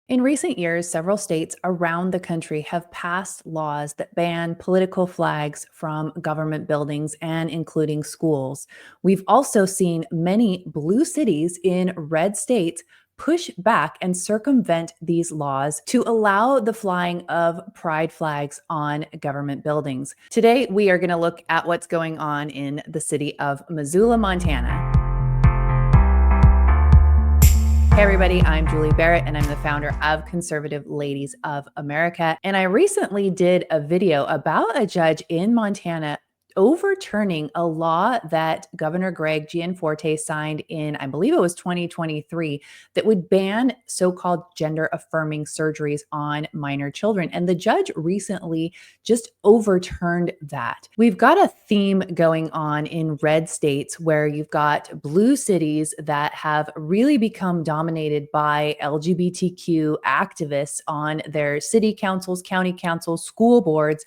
In recent years, several states around the country have passed laws that ban political flags from government buildings and including schools. We've also seen many blue cities in red states push back and circumvent these laws to allow the flying of pride flags on government buildings. Today, we are going to look at what's going on in the city of Missoula, Montana. Hey, everybody, I'm Julie Barrett, and I'm the founder of Conservative Ladies of America. And I recently did a video about a judge in Montana overturning a law that Governor Greg Gianforte signed in, I believe it was 2023, that would ban so-called gender-affirming surgeries on minor children. And the judge recently just overturned that. We've got a theme going on in red states where you've got blue cities that have really become dominated by LGBTQ activists on their city councils, county councils, school boards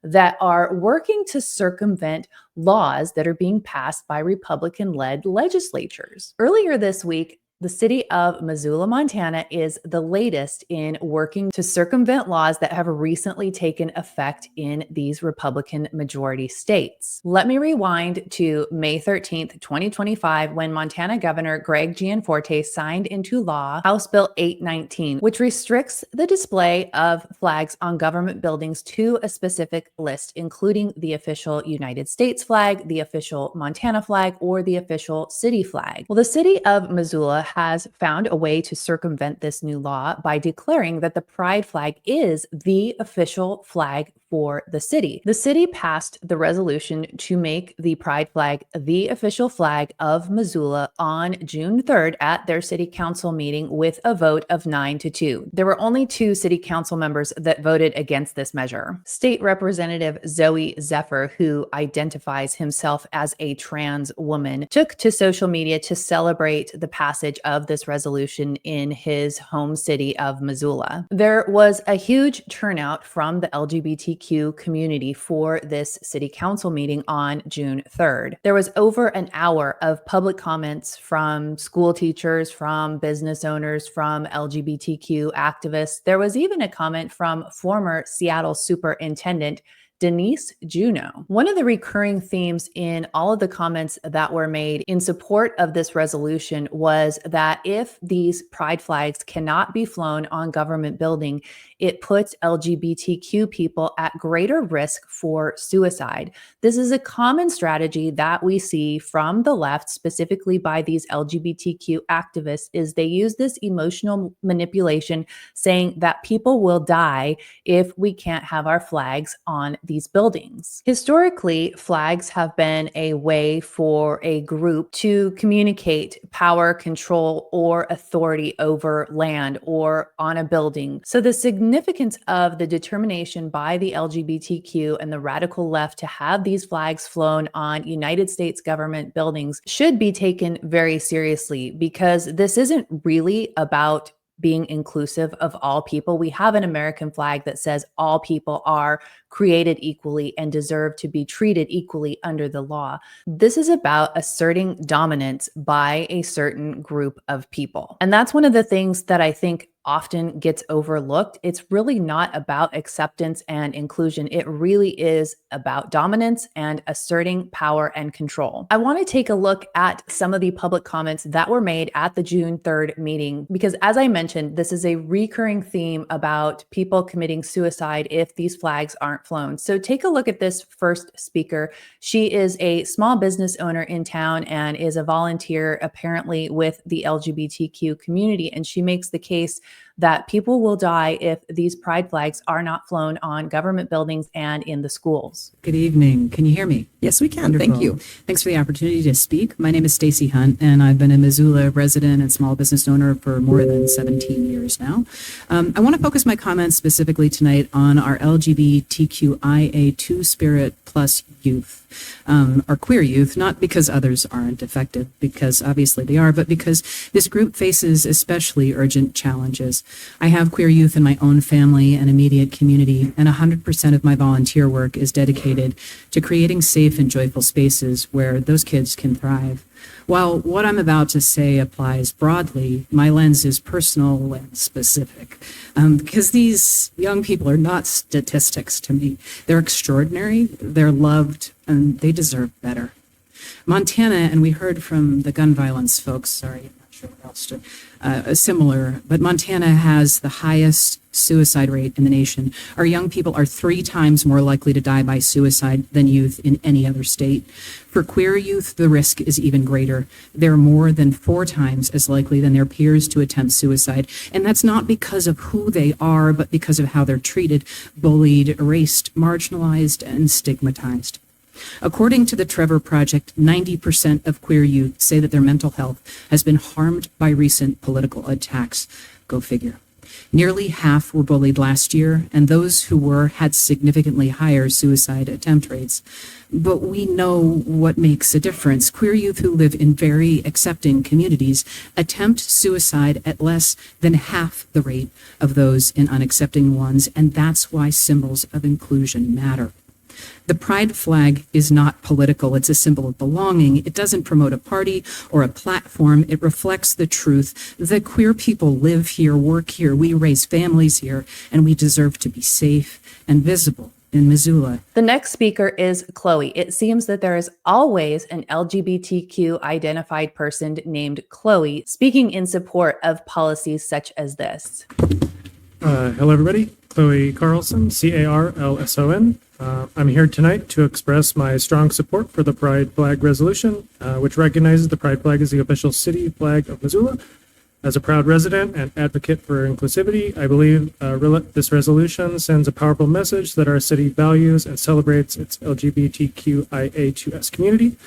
that are working to circumvent laws that are being passed by Republican-led legislatures. Earlier this week, the city of Missoula, Montana is the latest in working to circumvent laws that have recently taken effect in these Republican majority states. Let me rewind to May 13th, 2025, when Montana Governor Greg Gianforte signed into law House Bill 819, which restricts the display of flags on government buildings to a specific list, including the official United States flag, the official Montana flag, or the official city flag. Well, the city of Missoula has found a way to circumvent this new law by declaring that the pride flag is the official flag for the city. The city passed the resolution to make the pride flag the official flag of Missoula on June 3rd at their city council meeting with a vote of 9-2. There were only 2 city council members that voted against this measure. State Representative Zoe Zephyr, who identifies himself as a trans woman, took to social media to celebrate the passage of this resolution in his home city of Missoula. There was a huge turnout from the LGBTQ community for this city council meeting on June 3rd. There was over an hour of public comments from school teachers, from business owners, from LGBTQ activists. There was even a comment from former Seattle Superintendent Denise Juneau. One of the recurring themes in all of the comments that were made in support of this resolution was that if these pride flags cannot be flown on government building, it puts LGBTQ people at greater risk for suicide. This is a common strategy that we see from the left, specifically by these LGBTQ activists, is they use this emotional manipulation saying that people will die if we can't have our flags on these buildings. Historically, flags have been a way for a group to communicate power, control, or authority over land or on a building. So the significance of the determination by the LGBTQ and the radical left to have these flags flown on United States government buildings should be taken very seriously, because this isn't really about being inclusive of all people. We have an American flag that says all people are created equally and deserve to be treated equally under the law. This is about asserting dominance by a certain group of people. And that's one of the things that I think often gets overlooked. It's really not about acceptance and inclusion. It really is about dominance and asserting power and control. I want to take a look at some of the public comments that were made at the June 3rd meeting, because as I mentioned, this is a recurring theme about people committing suicide if these flags aren't flown. So take a look at this first speaker. She is a small business owner in town and is a volunteer apparently with the LGBTQ community. And she makes the case that people will die if these pride flags are not flown on government buildings and in the schools. Good evening. Can you hear me? Yes, we can. Wonderful. Thank you. Thanks for the opportunity to speak. My name is Stacy Hunt, and I've been a Missoula resident and small business owner for more than 17 years now. I want to focus my comments specifically tonight on our LGBTQIA two-spirit plus youth. Our queer youth, not because others aren't affected, because obviously they are, but because this group faces especially urgent challenges. I have queer youth in my own family and immediate community, and 100% of my volunteer work is dedicated to creating safe and joyful spaces where those kids can thrive. While what I'm about to say applies broadly, my lens is personal and specific, because these young people are not statistics to me. They're extraordinary, they're loved, and they deserve better. Montana, and we heard from the gun violence folks, sorry, I'm not sure what else to, similar, but Montana has the highest suicide rate in the nation. Our young people are 3 times more likely to die by suicide than youth in any other state. For queer youth, the risk is even greater. They're more than 4 times as likely than their peers to attempt suicide. And that's not because of who they are, but because of how they're treated, bullied, erased, marginalized, and stigmatized. According to the Trevor Project, 90% of queer youth say that their mental health has been harmed by recent political attacks. Go figure. Nearly half were bullied last year, and those who were had significantly higher suicide attempt rates. But we know what makes a difference. Queer youth who live in very accepting communities attempt suicide at less than half the rate of those in unaccepting ones, and that's why symbols of inclusion matter. The pride flag is not political. It's a symbol of belonging. It doesn't promote a party or a platform. It reflects the truth that queer people live here, work here, we raise families here, and we deserve to be safe and visible in Missoula. The next speaker is Khloe. It seems that there is always an LGBTQ identified person named Khloe speaking in support of policies such as this. Hello, everybody. Khloe Carlson, Carlson. I'm here tonight to express my strong support for the Pride Flag Resolution, which recognizes the Pride Flag as the official city flag of Missoula. As a proud resident and advocate for inclusivity, I believe this resolution sends a powerful message that our city values and celebrates its LGBTQIA2S community.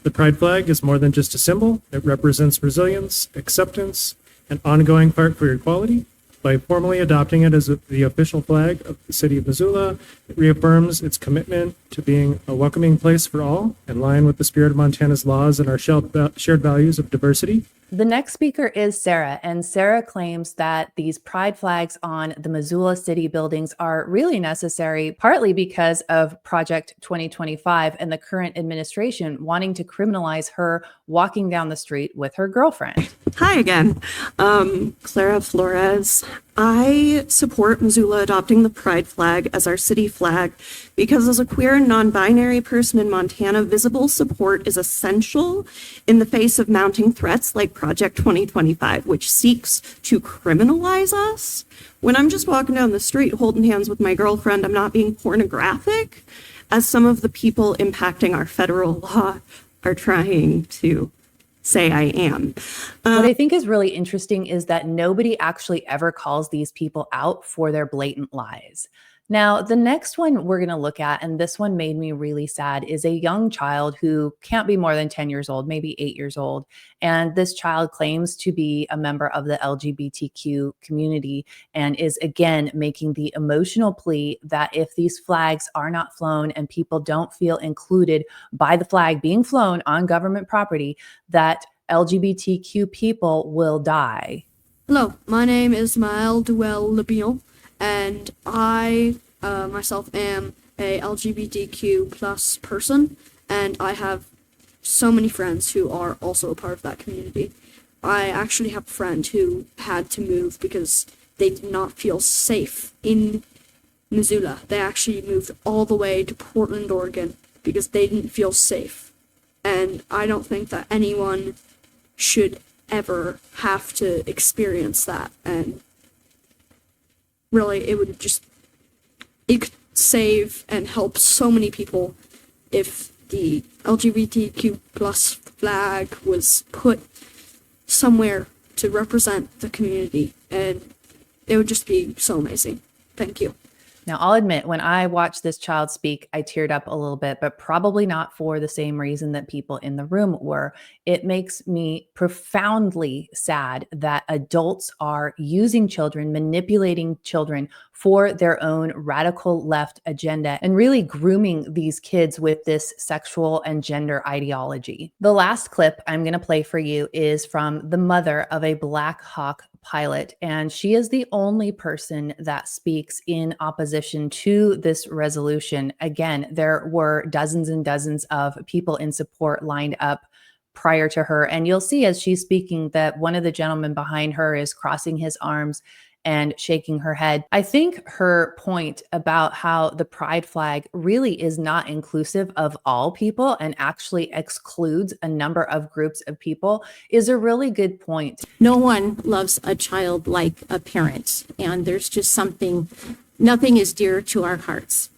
The Pride Flag is more than just a symbol. It represents resilience, acceptance, and ongoing fight for equality. By formally adopting it as the official flag of the city of Missoula, it reaffirms its commitment to being a welcoming place for all, in line with the spirit of Montana's laws and our shared values of diversity. The next speaker is Sarah, and Sarah claims that these pride flags on the Missoula city buildings are really necessary, partly because of Project 2025 and the current administration wanting to criminalize her walking down the street with her girlfriend. Hi again. Clara Flores. I support Missoula adopting the pride flag as our city flag because as a queer and non-binary person in Montana, visible support is essential in the face of mounting threats like Project 2025, which seeks to criminalize us. When I'm just walking down the street holding hands with my girlfriend, I'm not being pornographic, as some of the people impacting our federal law are trying to say I am. What I think is really interesting is that nobody actually ever calls these people out for their blatant lies. Now, the next one we're going to look at, and this one made me really sad, is a young child who can't be more than 10 years old, maybe 8 years old. And this child claims to be a member of the LGBTQ community and is again making the emotional plea that if these flags are not flown and people don't feel included by the flag being flown on government property, that LGBTQ people will die. Hello, my name is Mel Dwell Leon, and I myself am a LGBTQ plus person, and I have so many friends who are also a part of that community. I actually have a friend who had to move because they did not feel safe in Missoula. They actually moved all the way to Portland, Oregon because they didn't feel safe. And I don't think that anyone should ever have to experience that. And really, it could save and help so many people if the LGBTQ plus flag was put somewhere to represent the community, and it would just be so amazing. Thank you. Now, I'll admit, when I watched this child speak, I teared up a little bit, but probably not for the same reason that people in the room were. It makes me profoundly sad that adults are using children, manipulating children for their own radical left agenda and really grooming these kids with this sexual and gender ideology. The last clip I'm going to play for you is from the mother of a Blackhawk pilot, and she is the only person that speaks in opposition to this resolution. Again, there were dozens and dozens of people in support lined up prior to her. And you'll see as she's speaking that one of the gentlemen behind her is crossing his arms and shaking her head. I think her point about how the pride flag really is not inclusive of all people and actually excludes a number of groups of people is a really good point. No one loves a child like a parent, and there's just nothing is dear to our hearts.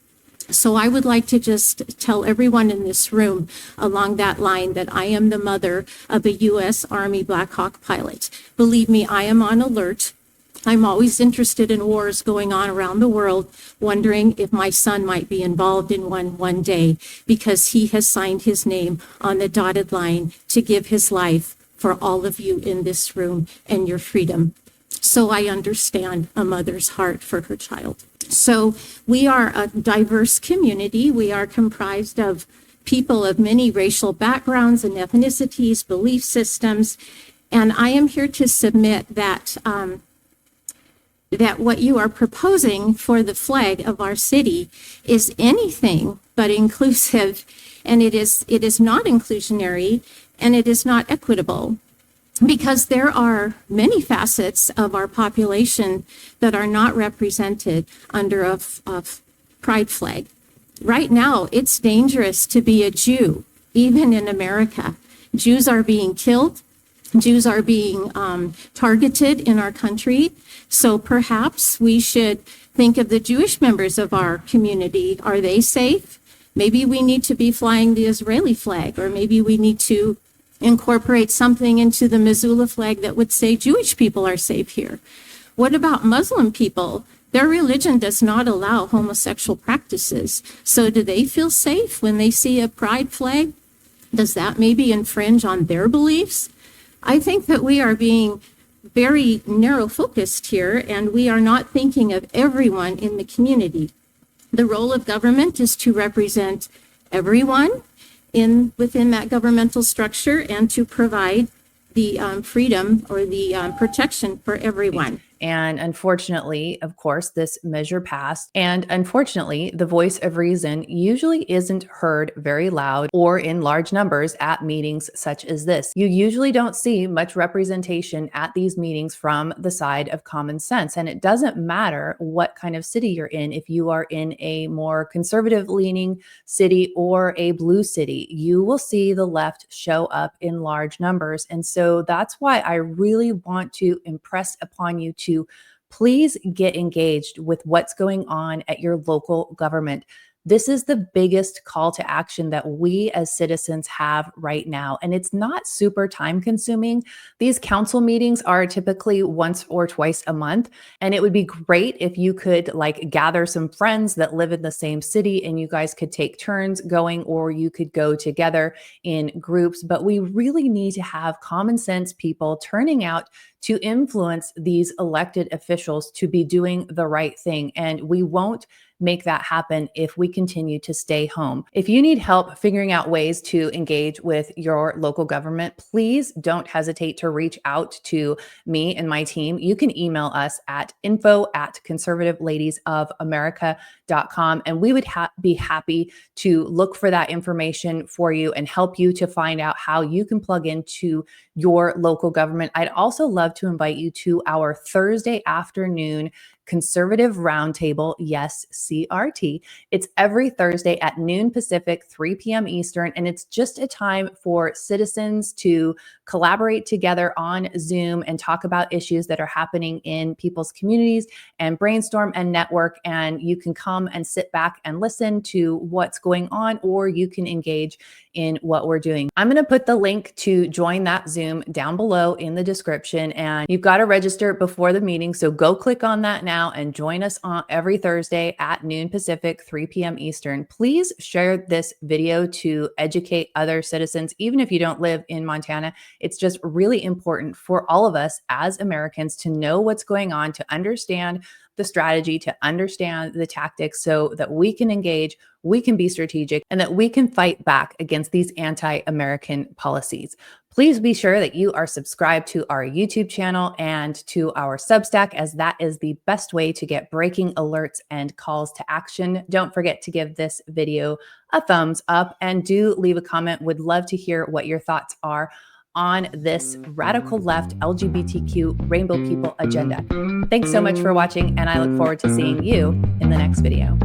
So I would like to just tell everyone in this room along that line that I am the mother of a U.S. Army Blackhawk pilot. Believe me, I am on alert. I'm always interested in wars going on around the world, wondering if my son might be involved in one day, because he has signed his name on the dotted line to give his life for all of you in this room and your freedom. So I understand a mother's heart for her child. So we are a diverse community. We are comprised of people of many racial backgrounds and ethnicities, belief systems. And I am here to submit that that what you are proposing for the flag of our city is anything but inclusive, and it is not inclusionary, and it is not equitable, because there are many facets of our population that are not represented under a pride flag. Right now, it's dangerous to be a Jew, even in America. Jews are being killed. Jews are being targeted in our country. So perhaps we should think of the Jewish members of our community. Are they safe? Maybe we need to be flying the Israeli flag, or maybe we need to incorporate something into the Missoula flag that would say Jewish people are safe here. What about Muslim people? Their religion does not allow homosexual practices. So do they feel safe when they see a pride flag? Does that maybe infringe on their beliefs? I think that we are being very narrow focused here, and we are not thinking of everyone in the community. The role of government is to represent everyone within that governmental structure and to provide the freedom or the protection for everyone. And unfortunately, of course, this measure passed. And unfortunately, the voice of reason usually isn't heard very loud or in large numbers at meetings such as this. You usually don't see much representation at these meetings from the side of common sense. And it doesn't matter what kind of city you're in. If you are in a more conservative leaning city or a blue city, you will see the left show up in large numbers. And so that's why I really want to impress upon you to please get engaged with what's going on at your local government. This is the biggest call to action that we as citizens have right now. And it's not super time consuming. These council meetings are typically once or twice a month. And it would be great if you could gather some friends that live in the same city and you guys could take turns going, or you could go together in groups. But we really need to have common sense people turning out to influence these elected officials to be doing the right thing. And we won't make that happen if we continue to stay home. If you need help figuring out ways to engage with your local government, please don't hesitate to reach out to me and my team. You can email us at info@conservativeladiesofamerica.com, and we would be happy to look for that information for you and help you to find out how you can plug into your local government. I'd also love to invite you to our Thursday afternoon Conservative Roundtable, yes, CRT. It's every Thursday at noon Pacific, 3 p.m. Eastern, and it's just a time for citizens to collaborate together on Zoom and talk about issues that are happening in people's communities and brainstorm and network. And you can come and sit back and listen to what's going on, or you can engage in what we're doing. I'm going to put the link to join that Zoom down below in the description, and you've got to register before the meeting. So go click on that now and join us on every Thursday at noon Pacific, 3 p.m. Eastern. Please share this video to educate other citizens, even if you don't live in Montana. It's just really important for all of us as Americans to know what's going on, to understand the strategy, to understand the tactics so that we can engage we can be strategic, and that we can fight back against these anti-American policies. Please be sure that you are subscribed to our YouTube channel and to our Substack, as that is the best way to get breaking alerts and calls to action. Don't forget to give this video a thumbs up and do leave a comment. Would love to hear what your thoughts are on this radical left LGBTQ rainbow people agenda. Thanks so much for watching, and I look forward to seeing you in the next video.